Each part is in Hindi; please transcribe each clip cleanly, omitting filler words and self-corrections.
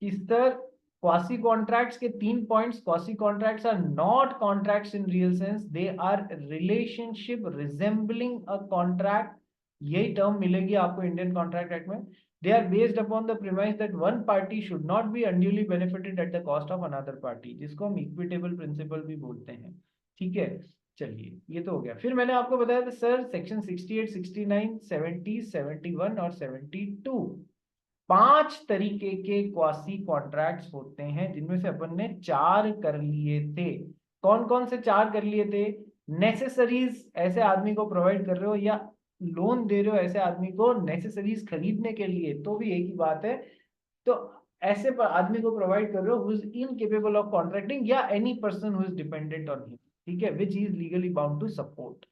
कि सर क्वासी कॉन्ट्रैक्ट्स के 3 points, quasi contracts are not contracts in real sense, they are relationship resembling a contract, यही टर्म मिलेगी आपको इंडियन कॉन्ट्रैक्ट एक्ट में। They are based upon the premise that one party should not be unduly benefited at the cost of another party, जिसको हम इक्विटेबल प्रिंसिपल भी बोलते हैं। ठीक है, चलिए ये तो हो गया। फिर मैंने आपको बताया था सर सेक्शन 68, 69, 70, 71 और 72, 5 तरीके के क्वासी कॉन्ट्रैक्ट्स होते हैं, जिनमें से अपन ने 4 कर लिए थे। कौन कौन से 4 कर लिए थे? नेसेसरीज, ऐसे आदमी को प्रोवाइड कर रहे हो या लोन दे रहे हो ऐसे आदमी को नेसेसरीज खरीदने के लिए, तो भी एक ही बात है। तो ऐसे पर आदमी को प्रोवाइड कर रहे हो who is incapable of contracting, या any person who is dependent on him, ठीक है, which is legally bound to support,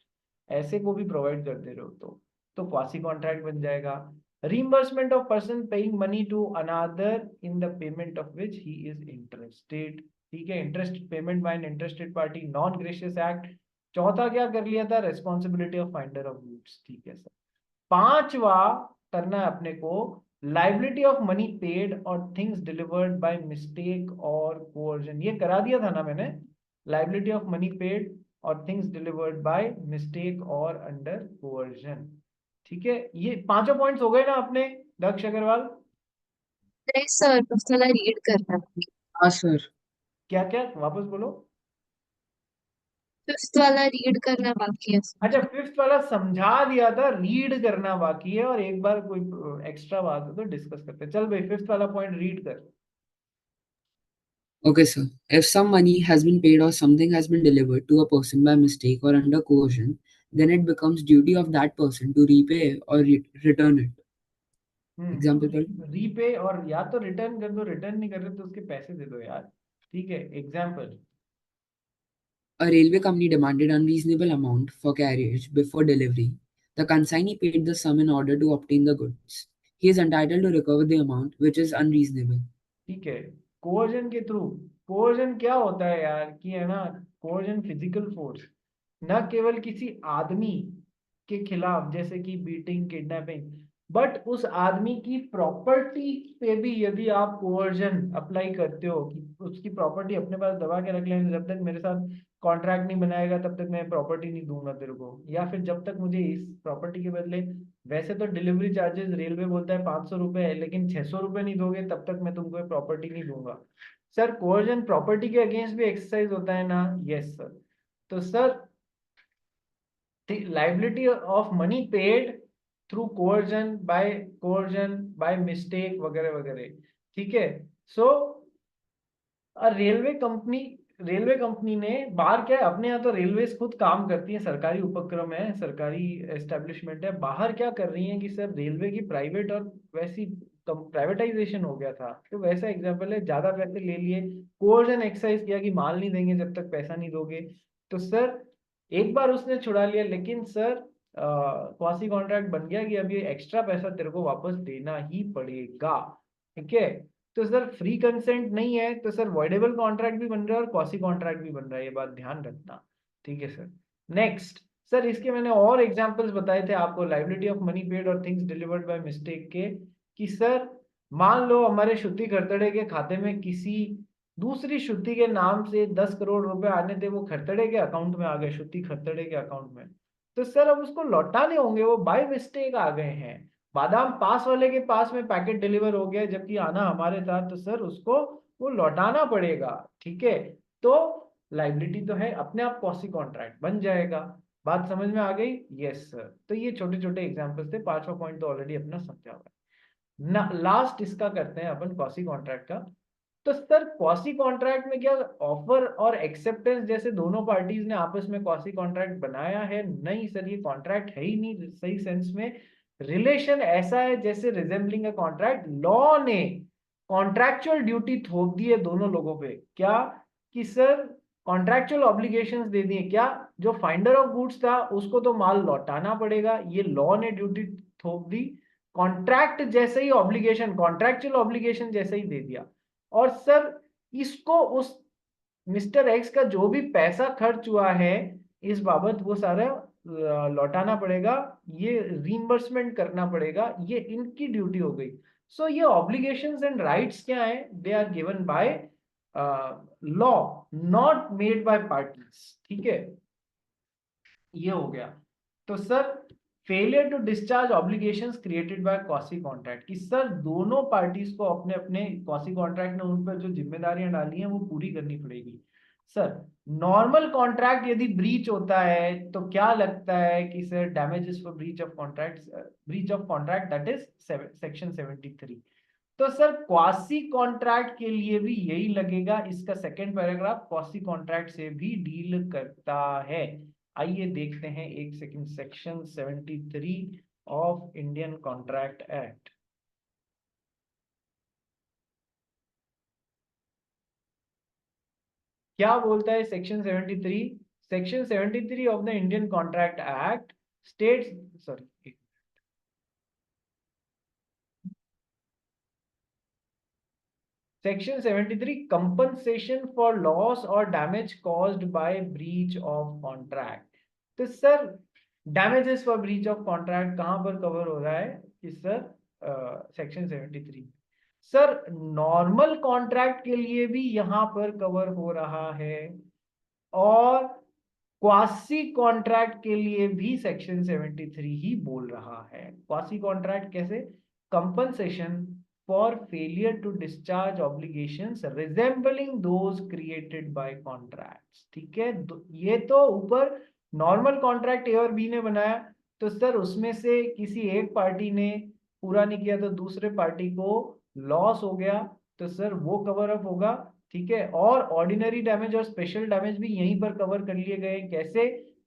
ऐसे को भी प्रोवाइड कर दे रहे हो तो क्वासी कॉन्ट्रैक्ट बन जाएगा। reimbursement of person paying money to another in the payment of which he is interested, ठीक है, interest payment by an interested party, non gratuitous act. चौथा क्या कर लिया था? Responsibility of finder of goods, ठीक है सर। पांचवा करना है अपने को लाइबिलिटी ऑफ मनी पेड और थिंग्स डिलीवर्ड बाय मिस्टेक और कोअर्जन, ये करा दिया था ना मैंने, लाइबिलिटी ऑफ मनी पेड और थिंग्स डिलीवर्ड बाय मिस्टेक और अंडर कोअर्जन। ठीक है, ये पांचों पॉइंट्स हो गए ना अपने, दक्ष अग्रवाल? नहीं सर, बस थोड़ा रीड करना है। हाँ सर। क्या क्या, वापस बोलो। फिफ्थ वाला रीड करना बाकी है सर। अच्छा, फिफ्थ वाला समझा दिया था, रीड करना बाकी है, और एक बार कोई एक्स्ट्रा बात हो तो डिस्कस करते हैं। चल भाई, फिफ्थ वाला पॉइंट रीड कर। Okay, sir. If some money has been paid or something has been delivered to a person by mistake or under coercion, then it becomes duty of that person to repay or return it. Example, sir. Repay, और या तो रिटर्न कर दो, रिटर्न नहीं कर रहे तो उसके पैसे दे दो यार। ठीक है, example. A railway company demanded unreasonable amount for carriage before delivery. The consignee paid the sum in order to obtain the goods. He is entitled to recover the amount which is unreasonable. ठीक है, कोर्जन के थ्रू। कोर्जन क्या होता है यार, कि है ना, कोर्जन फिजिकल फोर्स, न केवल किसी आदमी के खिलाफ जैसे कि बीटिंग, किडनैपिंग, बट उस आदमी की प्रॉपर्टी पे भी यदि आप कोर्जन अप्लाई करते हो कि उसकी प्रॉपर्टी अपने पास दबा के रख लेंगे, जब तक मेरे साथ कॉन्ट्रैक्ट नहीं बनाएगा तब तक मैं प्रॉपर्टी नहीं दूंगा तेरे को, या फिर जब तक मुझे इस प्रॉपर्टी के बदले, वैसे तो डिलीवरी चार्जेस रेलवे बोलता है 500 रुपए है, लेकिन 600 रुपए नहीं दोगे तब तक मैं तुमको प्रॉपर्टी नहीं दूंगा। सर कोर्जन प्रॉपर्टी के अगेंस्ट भी एक्सरसाइज होता है ना? Yes sir. तो sir liability of money paid through coercion by mistake वगैरह वगैरह, ठीक है। सो रेलवे कंपनी ने बाहर, क्या है, अपने यहाँ तो रेलवेज खुद काम करती है, सरकारी उपक्रम है, सरकारी एस्टेब्लिशमेंट है। बाहर क्या कर रही है कि सर रेलवे की प्राइवेट और वैसी प्राइवेटाइजेशन हो गया था, तो वैसा एग्जांपल है, ज्यादा पैसे ले लिए, कोर्जन एक्सरसाइज किया कि माल नहीं देंगे जब तक पैसा नहीं दोगे, तो सर एक बार उसने छुड़ा लिया, लेकिन सर क्वासी कॉन्ट्रैक्ट बन गया कि अब ये एक्स्ट्रा पैसा तेरे को वापस देना ही पड़ेगा। ठीक है, तो सर फ्री कंसेंट नहीं है, तो सर वॉइडेबल कॉन्ट्रैक्ट भी बन रहा है और क्वासी कॉन्ट्रैक्ट भी बन रहा है, ये बात ध्यान रखना। ठीक है सर। नेक्स्ट सर, इसके मैंने और एग्जांपल्स बताए थे आपको, लाइबिलिटी ऑफ मनी पेड और थिंग्स डिलीवर्ड बाय मिस्टेक के, कि सर मान लो हमारे शुद्धि खरतड़े के खाते में किसी दूसरी शुद्धि के नाम से 10 करोड़ रुपए आने थे, वो खरतड़े के अकाउंट में आ गए, शुद्धि खरतड़े के अकाउंट में, तो सर अब उसको लौटाने होंगे, वो बाय मिस्टेक आ गए हैं, बादाम पास वाले के पास में पैकेट डिलीवर हो गया जबकि आना हमारे था, तो सर उसको वो लौटाना पड़ेगा। ठीक है, तो लाइबिलिटी तो है, अपने आप क्वासी कॉन्ट्रैक्ट बन जाएगा। बात समझ में आ गई? Yes sir. तो ये छोटे छोटे एग्जांपल्स थे, पांचवा पॉइंट तो ऑलरेडी अपना समझा हुआ है ना। लास्ट इसका करते हैं अपन क्वासी कॉन्ट्रैक्ट का। तो सर क्वासी कॉन्ट्रैक्ट में क्या ऑफर और एक्सेप्टेंस जैसे दोनों पार्टीज ने आपस में क्वासी कॉन्ट्रैक्ट बनाया है? नहीं सर, ये कॉन्ट्रैक्ट है ही नहीं सही सेंस में। रिलेशन ऐसा है जैसे रिजेंबलिंग अ कॉन्ट्रैक्ट, लॉ ने कॉन्ट्रैक्चुअल ड्यूटी थोप दी है दोनों लोगों पे, क्या, कि सर कॉन्ट्रैक्चुअल ऑब्लिगेशंस दे दिए, क्या, जो फाइंडर ऑफ गुड्स था उसको तो माल लौटाना पड़ेगा, ये लॉ ने ड्यूटी थोप दी, कॉन्ट्रैक्ट जैसे ही ऑब्लिगेशन, कॉन्ट्रैक्चुअल ऑब्लिगेशन जैसे ही दे दिया। और सर इसको उस मिस्टर एक्स का जो भी पैसा खर्च हुआ है इस बाबत, वो सारा लौटाना पड़ेगा, ये रीइंबर्समेंट करना पड़ेगा, ये इनकी ड्यूटी हो गई। सो ये ऑब्लिगेशंस एंड राइट्स क्या है, they are given by law, not made by parties. ठीक है, ये हो गया। तो sir failure to discharge obligations created by quasi contract, कि सर दोनों पार्टीज को अपने अपने क्वासी कॉन्ट्रैक्ट ने उन पर जो जिम्मेदारियां डाली हैं वो पूरी करनी पड़ेगी। सर नॉर्मल कॉन्ट्रैक्ट यदि ब्रीच होता है तो क्या लगता है कि sir damages for breach of contract, breach of contract that is section 73। तो सर क्वासी कॉन्ट्रैक्ट के लिए भी यही लगेगा, इसका सेकंड पैराग्राफ क्वासी कॉन्ट्रैक्ट से भी डील करता है। आइए देखते हैं एक second, section 73 of Indian contract act. क्या बोलता है section 73? Section 73 of the Indian contract act states, sorry, Section 73, compensation for loss or damage caused by breach of contract। तो sir damages for breach of contract कहाँ पर कवर हो रहा है कि sir section 73। Sir normal contract के लिए भी यहाँ पर कवर हो रहा है, और क्वासी कॉन्ट्रैक्ट के लिए भी सेक्शन 73 ही बोल रहा है। क्वासी कॉन्ट्रैक्ट कैसे? Compensation for failure to discharge obligations resembling those created by contracts. ठीक है, ये तो ऊपर नॉर्मल कॉन्ट्रैक्ट ए और बी ने बनाया, तो सर उसमें से किसी एक पार्टी ने पूरा नहीं किया तो दूसरे पार्टी को लॉस हो गया, तो सर वो कवर अप होगा। ठीक है, और ऑर्डिनरी डैमेज और स्पेशल डैमेज भी यहीं पर कवर कर लिए गए। कैसे?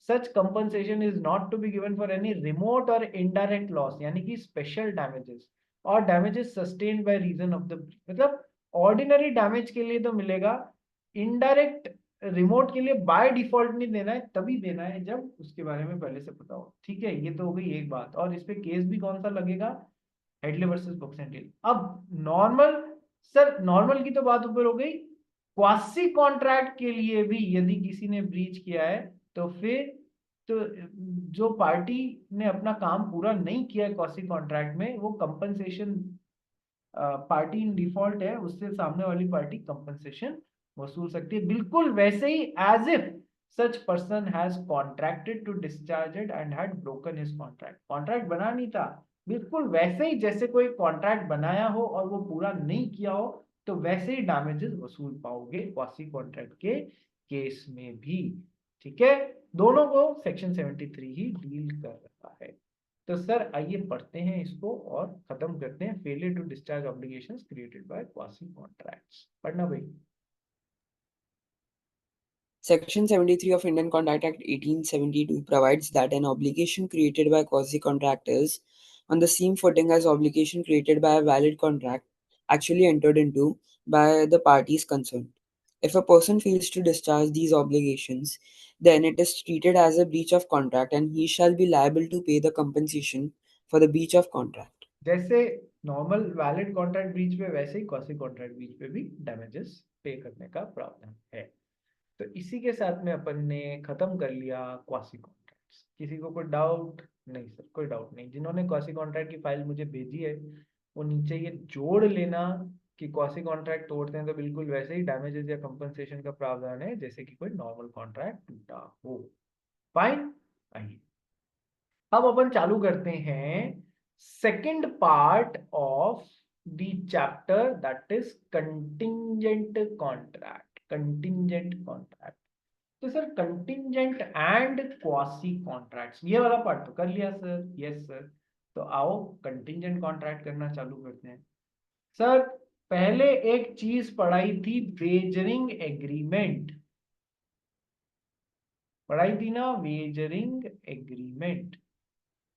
Such compensation is not to be given for any remote और इनडायरेक्ट लॉस, यानी कि स्पेशल डैमेजेस और damages sustained by reason of the, मतलब ऑर्डिनरी डैमेज के लिए तो मिलेगा, इनडायरेक्ट रिमोट के लिए बाय डिफॉल्ट नहीं देना है, तभी देना है जब उसके बारे में पहले से पता हो। ठीक है, ये तो हो गई एक बात। और इस पे केस भी कौन सा लगेगा? Hadley versus Baxendale. अब नॉर्मल, सर नॉर्मल की तो बात ऊपर हो गई, क्वासी कॉन्ट्रैक्ट के लिए भी यदि किसी ने ब्रीच किया है तो फिर तो जो पार्टी ने अपना काम पूरा नहीं किया है क्वासी कॉन्ट्रैक्ट में, वो कंपनसेशन, पार्टी इन डिफॉल्ट है, उससे सामने वाली पार्टी कंपनसेशन वसूल सकती है, बिल्कुल वैसे ही as if such person has contracted to discharge it and had broken his contract. Contract बना नहीं था, बिल्कुल वैसे ही जैसे कोई कॉन्ट्रैक्ट बनाया हो और वो पूरा नहीं किया हो, तो वैसे ही डैमेजेस वसूल पाओगे क्वासी कॉन्ट्रैक्ट के केस में भी। ठीक है, दोनों को सेक्शन 73 ही डील कर रहा है। तो सर आइए पढ़ते हैं इसको और खत्म करते हैं। Failure to discharge obligations created by quasi contracts, पढ़ना भाई। Section 73 of Indian Contract Act 1872 provides that an obligation created by quasi-contract is on the same footing as obligation created by a valid contract actually entered into by the parties concerned. If a person fails to discharge these obligations, then it is treated as a breach of contract and he shall be liable to pay the compensation for the breach of contract. जैसे नॉर्मल वैलिड कॉन्ट्रैक्ट ब्रीच पे, वैसे ही क्वासी कॉन्ट्रैक्ट ब्रीच पे भी डैमेजेस पे करने का प्रावधान है। तो इसी के साथ में अपन ने खत्म कर लिया क्वासी कॉन्ट्रैक्ट्स। किसी को कोई डाउट? नहीं सर, कोई डाउट नहीं। जिन्होंने क्वासी कॉन्ट्रैक्ट की फाइल मुझे भेजी है वो नीचे ये जोड़ लेना कि क्वासी कॉन्ट्रैक्ट तोड़ते हैं तो बिल्कुल वैसे ही डैमेजेस या कंपनसेशन का प्रावधान है जैसे कि कोई नॉर्मल कॉन्ट्रैक्ट टूटा हो। फाइन, आइए अब अपन चालू करते हैं second part of the chapter, that is contingent contract. Contingent contract, तो sir contingent and quasi contracts, ये वाला पार्ट तो कर लिया सर। यस सर, तो आओ कंटिंजेंट कॉन्ट्रैक्ट करना चालू करते हैं। सर पहले एक चीज पढ़ाई थी, वेजरिंग एग्रीमेंट, पढ़ाई थी ना, वेजरिंग एग्रीमेंट।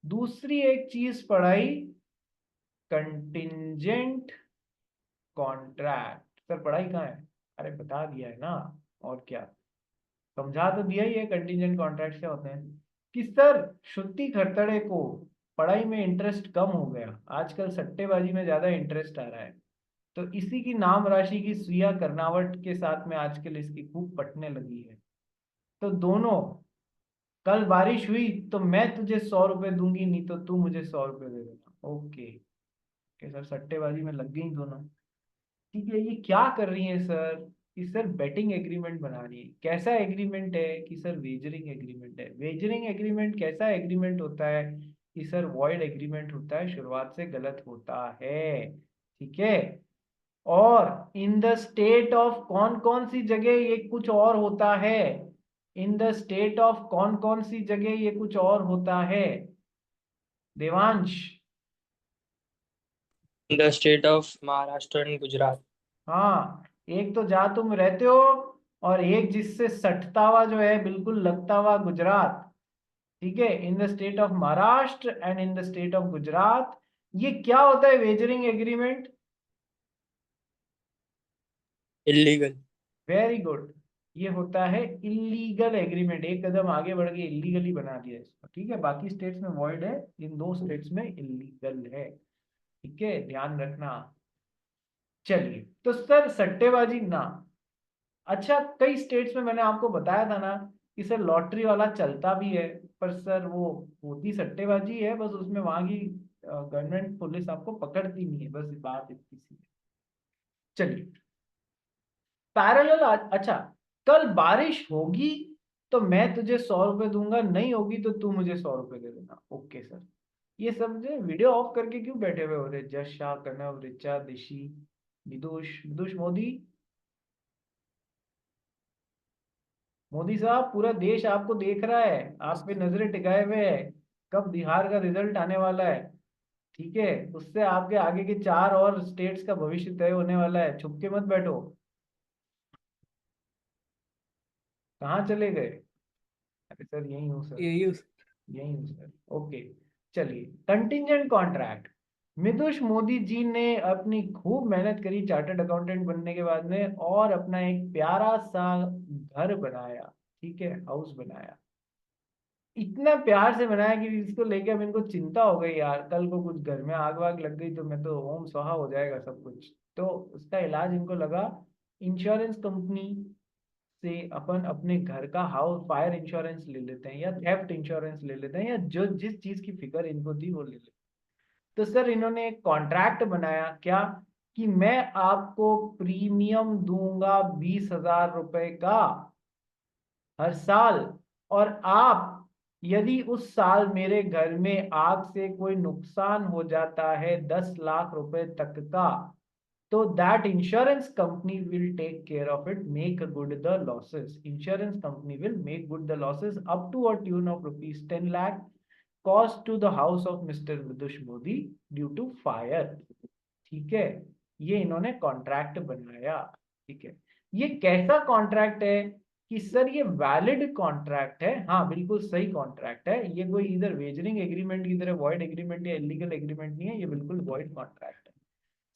दूसरी एक चीज पढ़ाई, कंटिंजेंट कॉन्ट्रैक्ट। सर पढ़ाई कहाँ है? अरे बता दिया है ना, और क्या, समझा तो दिया ही है कंटिंजेंट कॉन्ट्रैक्ट क्या होते हैं। कि सर श्रुति खरतड़े को पढ़ाई में इंटरेस्ट कम हो गया, आजकल सट्टेबाजी में ज्यादा इंटरेस्ट आ रहा है, तो इसी की नाम राशि की सुइया कर्नावट के साथ में आजकल इसकी खूब पटने लगी है। तो दोनों कल बारिश हुई तो मैं तुझे 100 रुपए दूंगी, नहीं तो तू मुझे 100 रुपए दे देना। ओके सर, सट्टेबाजी में लग गई दोनों। ठीक है, ये क्या कर रही है सर कि सर बेटिंग एग्रीमेंट बना रही है। कैसा एग्रीमेंट है कि सर वेजरिंग एग्रीमेंट है। वेजरिंग एग्रीमेंट कैसा एग्रीमेंट होता है कि सर वॉइड एग्रीमेंट होता है, शुरुआत से गलत होता है। ठीक है, और इन द स्टेट ऑफ कौन कौन सी जगह ये कुछ और होता है, इन द स्टेट ऑफ कौन कौन सी जगह ये कुछ और होता है Devansh. In the state of Maharashtra and Gujarat. हाँ, एक तो जहाँ तुम रहते हो, और एक जिससे सटता हुआ जो है बिल्कुल लगता हुआ गुजरात। ठीक है, in the state of Maharashtra and in the state of Gujarat. ये क्या होता है wagering agreement? Illegal. Very good, ये होता है इलीगल एग्रीमेंट। एक कदम आगे बढ़ के इलीगली बना दिया इसको। ठीक है, बाकी स्टेट्स में वॉइड है, इन दो स्टेट्स में इलीगल है। ठीक है, ध्यान रखना। चलिए, तो सर सट्टेबाजी ना, अच्छा कई स्टेट्स में मैंने आपको बताया था ना कि सर लॉटरी वाला चलता भी है, पर सर वो होती सट्टेबाजी है, बस उसमें वहां की गवर्नमेंट पुलिस आपको पकड़ती नहीं है, बस बात इतनी सी है। चलिए, पैरेलल। अच्छा, कल बारिश होगी तो मैं तुझे 100 रुपए दूंगा, नहीं होगी तो तू मुझे 100 रुपए दे देना। ओके सर, ये सब जो वीडियो ऑफ करके क्यों बैठे हुए हो रहे? जश शाह, कनव, ऋचा, दिशी, विदुष, विदुष मोदी। मोदी साहब, पूरा देश आपको देख रहा है, आप पे नजरें टिकाए हुए है, कब बिहार का रिजल्ट आने वाला है। ठीक है, उससे आपके आगे के 4 और स्टेट्स का भविष्य तय होने वाला है। छुप के मत बैठो। कहाँ चले गए? अरे सर यही हूँ सर, यही यही हूँ सर। ओके, चलिए, कंटिंजेंट कॉन्ट्रैक्ट। मितुष मोदी जी ने अपनी खूब मेहनत करी चार्टर्ड अकाउंटेंट बनने के बाद में, और अपना एक प्यारा सा घर बनाया। ठीक है, हाउस बनाया, इतना प्यार से बनाया कि इसको लेके अब इनको चिंता हो गई यार, कल को कुछ घर में आग वाग लग गई तो मैं तो ओम स्वाहा हो जाएगा सब कुछ। तो उसका इलाज इनको लगा, इंश्योरेंस कंपनी से अपन अपने घर का हाउस फायर इंश्योरेंस ले लेते हैं, या थेफ्ट इंश्योरेंस ले लेते हैं, या जो जिस चीज की फिक्र इनको थी वो ले लेते हैं। तो सर इन्होंने एक कॉन्ट्रैक्ट बनाया, क्या कि मैं आपको प्रीमियम दूंगा 20,000 रुपए का हर साल, और आप यदि उस साल मेरे घर में आग से कोई नुकसान हो जाता है 10 लाख रुपए तक का, तो that insurance company will take care of it, make good the losses. Insurance company will make good the losses up to a tune of ₹10 lakh cost to the house of mister Vidush Modi due to fire. ठीक है, ये इन्होंने कॉन्ट्रैक्ट बनाया। ठीक है, ये कैसा कॉन्ट्रैक्ट है कि सर ये वैलिड कॉन्ट्रैक्ट है। हाँ बिल्कुल सही कॉन्ट्रैक्ट है, ये कोई इधर वेजरिंग एग्रीमेंट की तरह वॉइड एग्रीमेंट या इलीगल एग्रीमेंट नहीं है, ये बिल्कुल वॉइड कॉन्ट्रैक्ट है।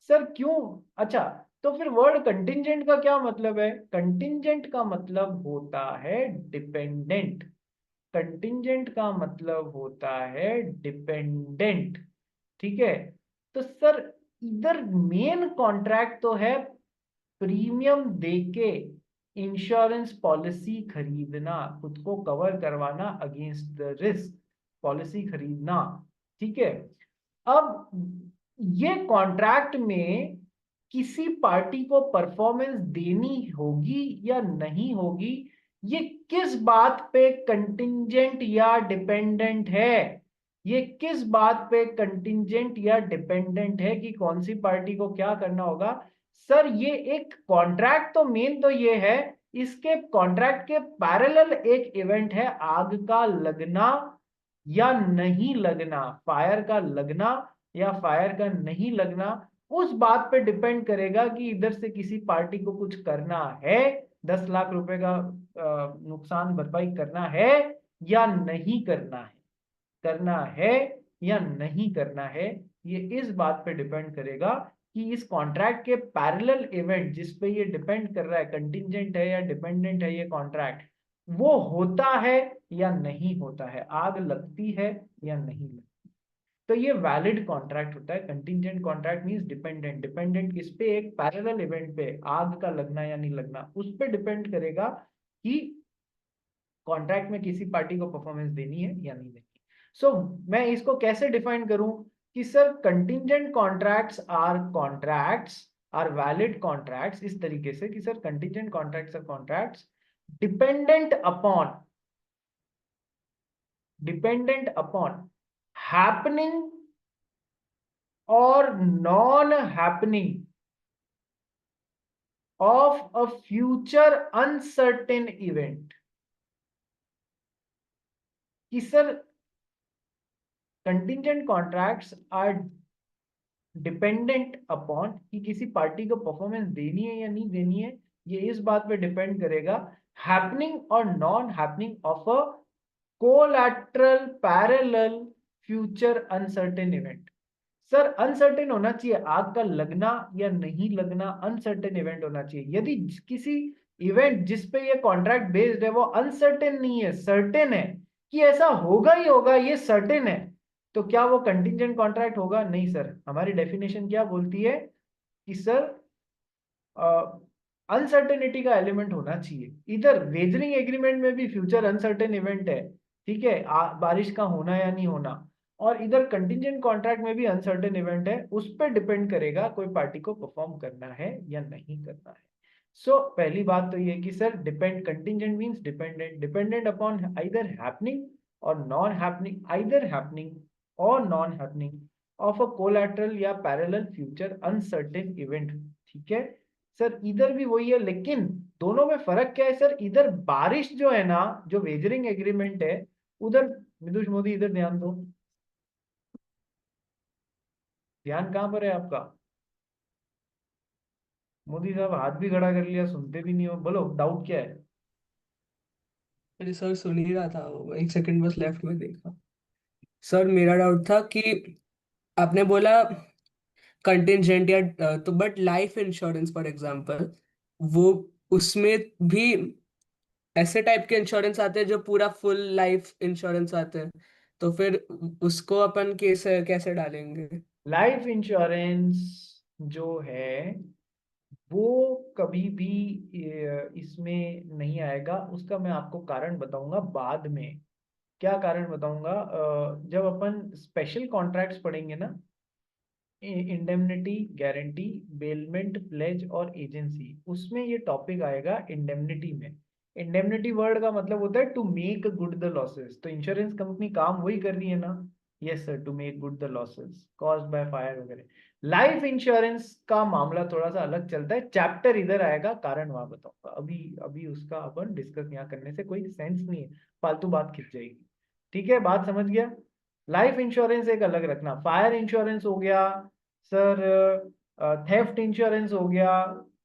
सर क्यों? अच्छा, तो फिर वर्ड कंटिंजेंट का क्या मतलब है? कंटिंजेंट का मतलब होता है डिपेंडेंट। कंटिंजेंट का मतलब होता है डिपेंडेंट। ठीक है, तो सर इधर मेन कॉन्ट्रैक्ट तो है प्रीमियम देके इंश्योरेंस पॉलिसी खरीदना, खुद को कवर करवाना अगेंस्ट द रिस्क, पॉलिसी खरीदना। ठीक है, अब ये कॉन्ट्रैक्ट में किसी पार्टी को परफॉर्मेंस देनी होगी या नहीं होगी, ये किस बात पे कंटिंजेंट या डिपेंडेंट है? ये किस बात पे कंटिंजेंट या डिपेंडेंट है कि कौन सी पार्टी को क्या करना होगा? सर ये एक कॉन्ट्रैक्ट तो मेन तो ये है, इसके कॉन्ट्रैक्ट के पैरेलल एक इवेंट है आग का लगना या नहीं लगना, फायर का लगना या फायर का नहीं लगना। उस बात पे डिपेंड करेगा कि इधर से किसी पार्टी को कुछ करना है, 10 लाख रुपए का नुकसान भरपाई करना है या नहीं करना है, करना है या नहीं करना है। ये इस बात पे डिपेंड करेगा कि इस कॉन्ट्रैक्ट के पैरेलल इवेंट जिस पे ये डिपेंड कर रहा है, कंटिंजेंट है या डिपेंडेंट है ये कॉन्ट्रैक्ट, वो होता है या नहीं होता है, आग लगती है या नहीं लगती। तो ये वैलिड कॉन्ट्रैक्ट होता है। Contingent contract means dependent. Dependent किस पे? एक पैरेलल इवेंट पे, आग का लगना या नहीं लगना, उस पे डिपेंड करेगा कि कॉन्ट्रैक्ट में किसी पार्टी को परफॉर्मेंस देनी है या नहीं देनी है। सो मैं इसको कैसे डिफाइन करूं कि sir contingent contracts are valid contracts, इस तरीके से कि sir contingent contracts are contracts dependent upon happening और non happening of a future uncertain event। कि sir contingent contracts are dependent upon कि किसी पार्टी को परफॉर्मेंस देनी है या नहीं देनी है, ये इस बात पे डिपेंड करेगा हैपनिंग और non happening of a collateral parallel future uncertain event. Sir uncertain होना चाहिए, आग का लगना या नहीं लगना अनसर्टेन इवेंट होना चाहिए। यदि किसी इवेंट जिस पे ये कॉन्ट्रैक्ट बेस्ड है वो अनसर्टेन नहीं है, सर्टेन है कि ऐसा होगा ही होगा, ये सर्टेन है, तो क्या वो कंटिंजेंट कॉन्ट्रैक्ट होगा? नहीं सर। हमारी डेफिनेशन क्या बोलती है कि सर अनसर्टेनिटी का एलिमेंट होना चाहिए। इधर वेजरिंग एग्रीमेंट में भी फ्यूचर अनसर्टेन इवेंट है, ठीक है, बारिश का होना या नहीं होना, और इधर कंटिंजेंट कॉन्ट्रैक्ट में भी अनसर्टेन इवेंट है, उस पर डिपेंड करेगा कोई पार्टी को परफॉर्म करना है या नहीं करना है। सो पहली बात तो ये कि sir contingent means dependent upon either happening और नॉन हैपनिंग, आइदर हैपनिंग और non happening of a collateral या पैरेलल फ्यूचर अनसर्टेन इवेंट। ठीक है सर, इधर भी वही है, लेकिन दोनों में फर्क क्या है सर? इधर बारिश जो है ना, जो वेजरिंग एग्रीमेंट है, उधर विदुष मोदी इधर ध्यान दो, ध्यान कहां पर है आपका? मोदी साहब हाथ भी खड़ा कर लिया, सुनते भी नहीं हो, बोलो डाउट क्या है? अरे सर सुन ही रहा था, एक सेकंड बस लेफ्ट में देखा। सर मेरा डाउट था कि आपने बोला कंटिंजेंट या तो but life insurance for example, वो उसमें भी ऐसे टाइप के इंश्योरेंस आते हैं जो पूरा फुल लाइफ इंश्योरेंस आते हैं, तो फिर उसको अपन कैसे कैसे डालेंगे? लाइफ इंश्योरेंस जो है वो कभी भी इसमें नहीं आएगा। उसका मैं आपको कारण बताऊंगा बाद में। क्या कारण बताऊंगा? जब अपन स्पेशल कॉन्ट्रैक्ट्स पढ़ेंगे ना, इंडेमनिटी, गारंटी, बेलमेंट, प्लेज और एजेंसी, उसमें ये टॉपिक आएगा इंडेमनिटी में। इंडेमनिटी वर्ड का मतलब होता है to make good the losses, तो इंश्योरेंस कंपनी काम वही कर रही है ना, yes sir, to make good the losses caused by fire वगैरह। लाइफ इंश्योरेंस का मामला थोड़ा सा अलग चलता है, चैप्टर इधर आएगा, कारण वहां बताऊंगा। अभी अभी उसका अपन डिस्कस यहाँ करने से कोई सेंस नहीं है, फालतू बात खिंच जाएगी। ठीक है, बात समझ गया? लाइफ इंश्योरेंस एक अलग रखना, फायर इंश्योरेंस हो गया सर, थेफ्ट इंश्योरेंस हो गया,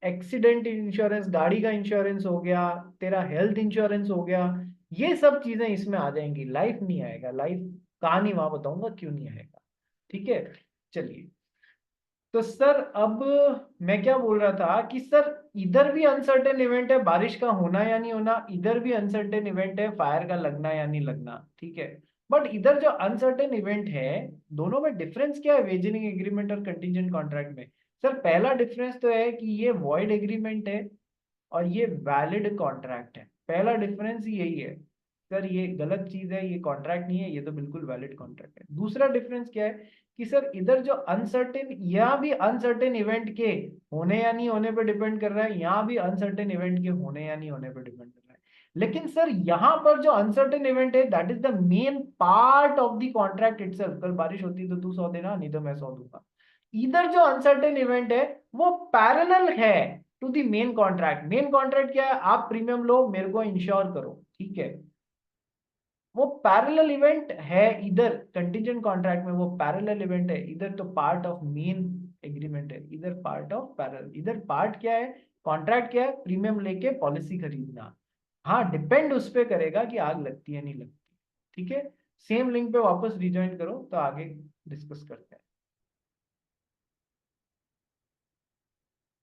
एक्सीडेंट इंश्योरेंस, गाड़ी का इंश्योरेंस हो गया, तेरा हेल्थ इंश्योरेंस हो गया, ये सब चीजें इसमें आ जाएंगी, लाइफ नहीं आएगा। लाइफ कहानी वहां बताऊंगा क्यों नहीं आएगा। ठीक है, चलिए। तो सर अब मैं क्या बोल रहा था कि सर इधर भी अनसर्टेन इवेंट है, बारिश का होना या नहीं होना, इधर भी अनसर्टेन इवेंट है, फायर का लगना या नहीं लगना। ठीक है, बट इधर जो अनसर्टेन इवेंट है, दोनों में डिफरेंस क्या है वेजरिंग एग्रीमेंट और कंटिजेंट कॉन्ट्रैक्ट में? सर पहला डिफरेंस तो है कि ये वॉइड एग्रीमेंट है और ये वैलिड कॉन्ट्रैक्ट है। पहला डिफरेंस यही है सर, ये गलत चीज है, ये कॉन्ट्रैक्ट नहीं है, ये तो बिल्कुल वैलिड कॉन्ट्रैक्ट है। दूसरा डिफरेंस क्या है कि सर इधर जो अनसर्टेन, यहाँ भी अनसर्टेन इवेंट के होने या नहीं होने पर डिपेंड कर रहा है, यहाँ भी अनसर्टेन इवेंट के होने या नहीं होने पर डिपेंड कर रहा है। लेकिन सर यहाँ पर जो अनसर्टेन इवेंट है that is the main part of the contract itself. कल बारिश होती तो तू 100 देना, नहीं तो मैं 100 दूंगा। इधर जो अनसर्टेन इवेंट है वो पैरेलल है to the main contract. Main contract क्या है? आप प्रीमियम लो, मेरे को इंश्योर करो, ठीक है, वो पैरेलल इवेंट है। इधर कंटिजेंट कॉन्ट्रैक्ट में वो पैरेलल इवेंट है, इधर तो पार्ट ऑफ मेन एग्रीमेंट है, इधर पार्ट ऑफ पैरेलल। इधर पार्ट क्या है? कॉन्ट्रैक्ट क्या है? प्रीमियम लेके पॉलिसी खरीदना। हाँ, डिपेंड उस पर करेगा कि आग लगती है नहीं लगती। ठीक है, सेम लिंक पे वापस रिज्वाइन करो तो आगे डिस्कस करते हैं।